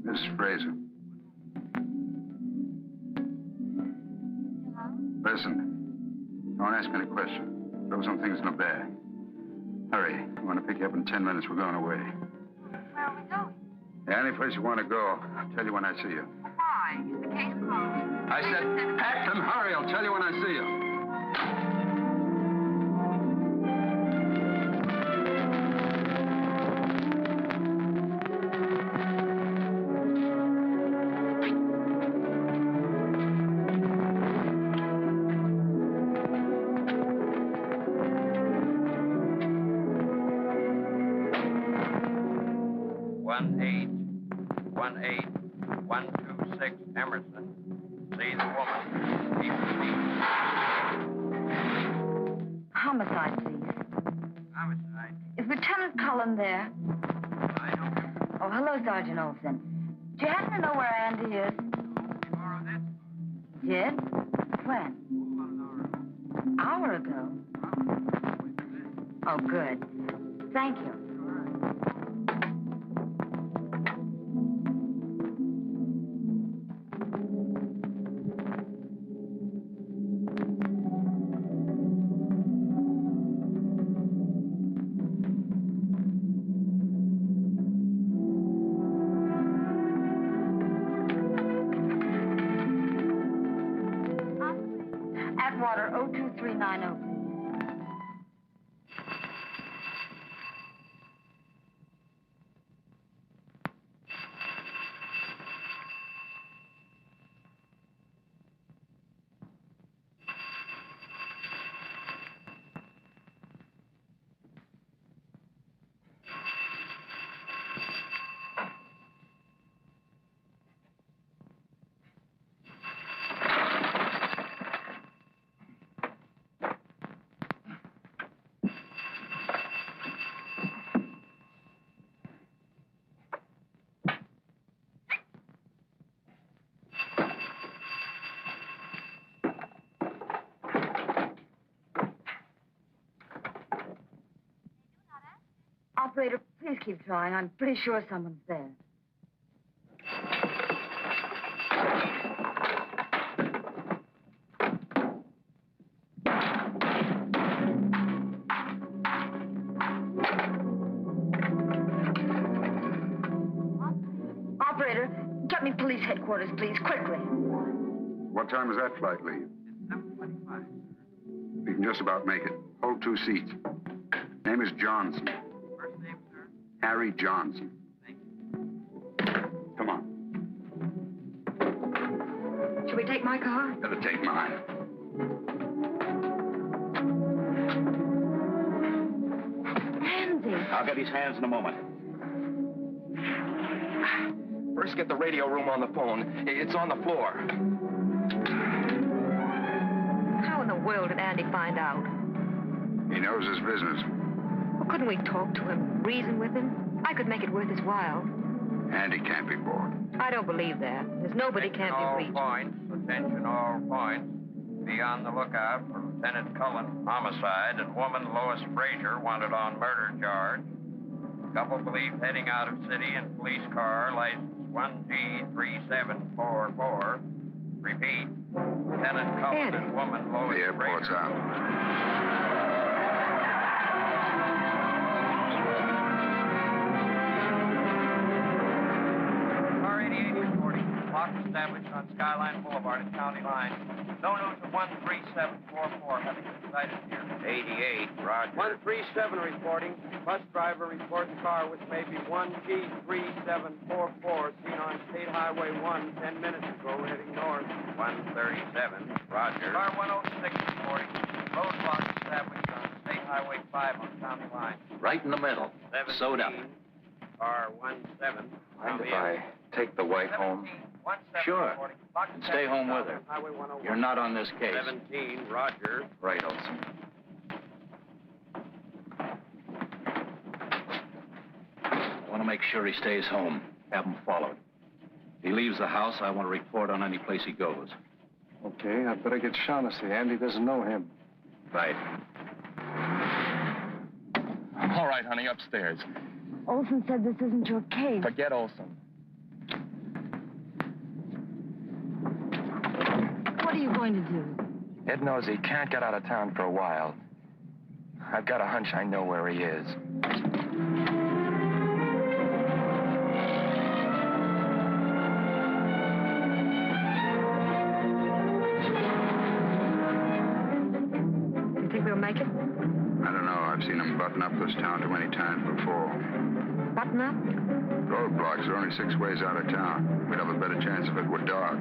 Miss Fraser. Listen, don't ask any questions. Throw some things in a bag. Hurry. I want to pick you up in 10 minutes. We're going away. Where are we going? Yeah, any place you want to go. I'll tell you when I see you. Why? Is the case closed? I said, pack them. Hurry. I'll tell you when I see you. Emerson. See the woman. Keep the peace. Homicide, please. Homicide. Is Lieutenant Cullen there? I know him. Oh, hello, Sergeant Olson. Do you happen to know where Andy is? Tomorrow, that's Did? When? an Hour hour ago. ago. Oh, good. Thank you. Atwater 02390, please. Operator, please keep trying. I'm pretty sure someone's there. Operator, get me police headquarters, please, quickly. What time does that flight leave? It's 7:25. We can just about make it. Hold 2 seats. Name is Johnson. First name, sir? Harry Johnson. Thank you. Come on. Shall we take my car? Better take mine. Andy. I'll get his hands in a moment. First, get the radio room on the phone. It's on the floor. How in the world did Andy find out? He knows his business. Well, couldn't we talk to him, reason with him? I could make it worth his while. Andy can't be bought. I don't believe that. There's nobody can't be All reached. points. Attention, all points. Be on the lookout for Lieutenant Cullen, homicide, and woman Lois Frazier wanted on murder charge. Couple believed heading out of city in police car, license 1G3744. Repeat, Lieutenant Cullen and woman Lois Frazier. The airport's out. Car 88 reporting. Lock established on Skyline Boulevard at County Line. No news of 13744 having been sighted here. 88, roger. 137 reporting. Bus driver reports car which may be 1G3744 seen on State Highway 1 10 minutes ago heading north. 137, roger. Car 106 reporting. Roadblock established on State Highway 5 on County Line. Right in the middle. Sewed up. Car 17. Mind if I take the wife home? Sure. And stay home with her. You're not on this case. 17, roger. Right, Olson. I want to make sure he stays home. Have him followed. If he leaves the house, I want to report on any place he goes. Okay, I'd better get Shaughnessy. Andy doesn't know him. Right. All right, honey, upstairs. Olson said this isn't your case. Forget Olson. What are you going to do? Ed knows he can't get out of town for a while. I've got a hunch I know where he is. You think we'll make it? I don't know. I've seen them button up this town too many times before. Button up? Roadblocks are only 6 ways out of town. We'd have a better chance if it were dark.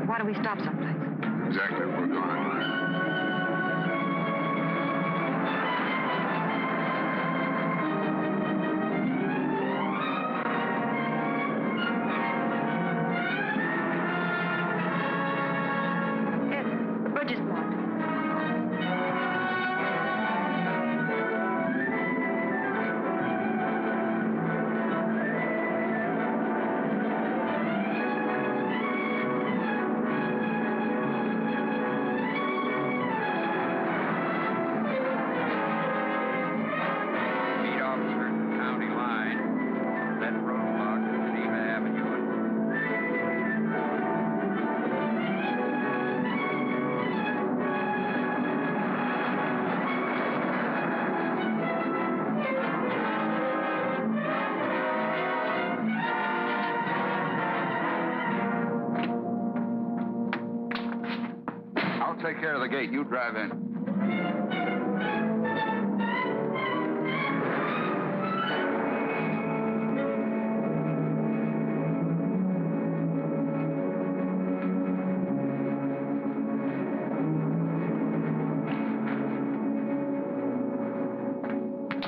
Why don't we stop someplace? Exactly what we're going to do. The bridge is blocked. Meet officer at County Line. Set roadblock at Geneva Avenue. I'll take care of the gate. You drive in.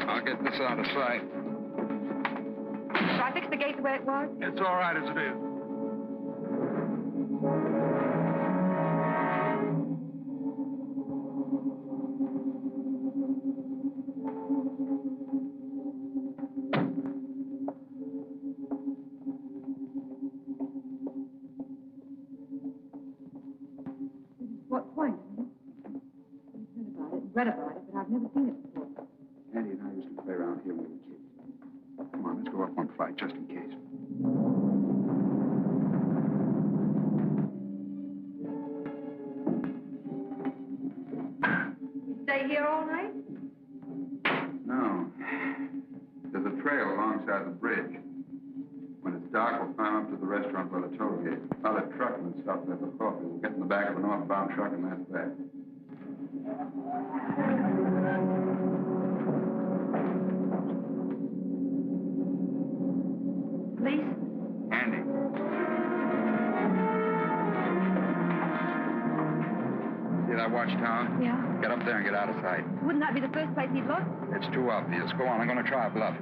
I'll get this out of sight. Shall I fix the gate the way it was? It's all right as it is. What point? I've heard about it, read about it, but I've never seen it before. Andy and I used to play around here when we were kids. Come on, let's go up one flight just in case. We stay here all night? No. There's a trail alongside the bridge. When it's dark, we'll climb up to the restaurant by the toll gate. I'll let truckmen stop there for coffee. We'll get in the back of a northbound truck, and that's that. Police? Andy. See that watchtower? Yeah. Get up there and get out of sight. Wouldn't that be the first place he'd look? It's too obvious. Go on, I'm going to try a bluff.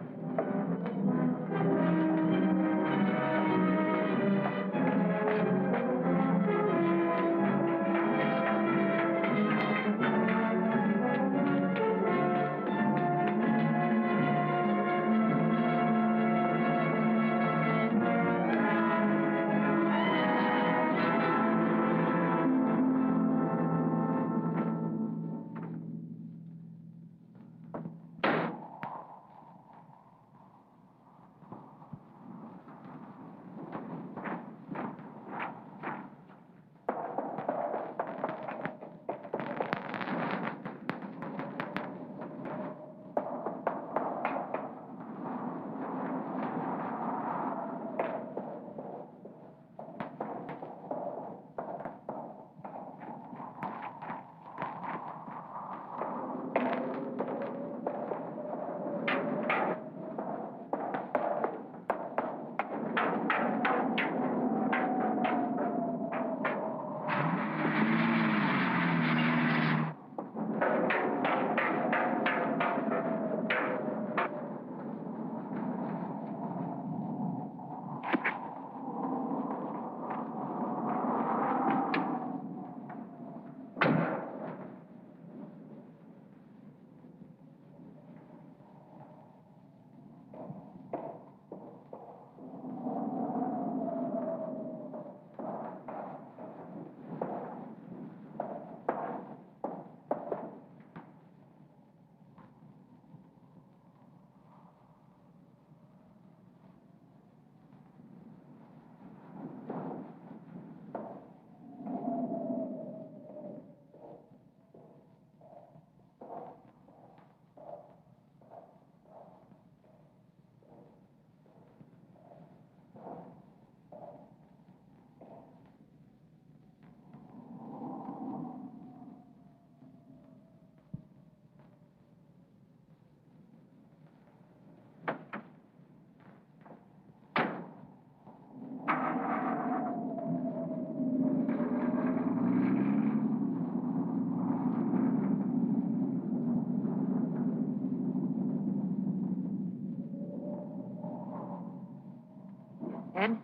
Ed?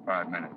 5 minutes.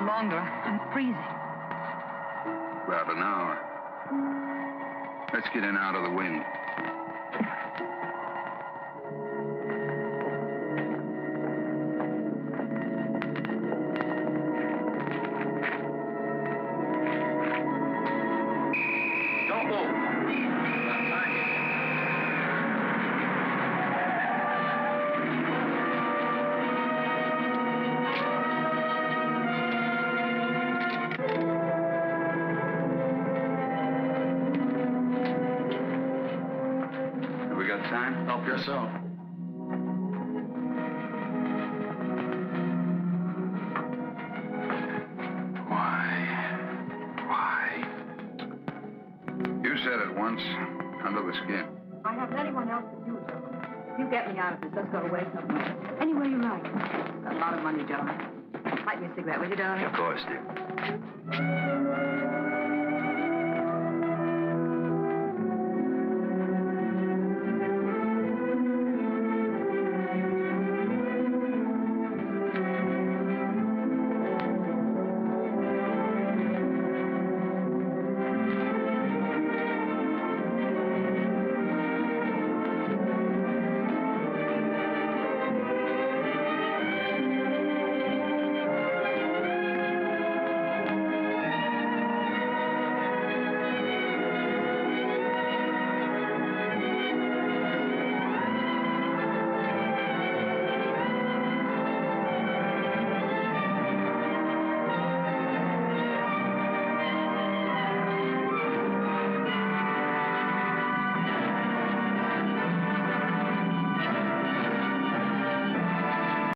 Longer. I'm freezing. About an hour. Let's get in out of the wind. Don't move. Time? Help yourself. Why? You said it once, under the skin. I haven't anyone else but you, gentlemen. You get me out of this. Let's go away somewhere. Anywhere you like. Got a lot of money, gentlemen. Light me a cigarette, will you, darling? Of course, dear.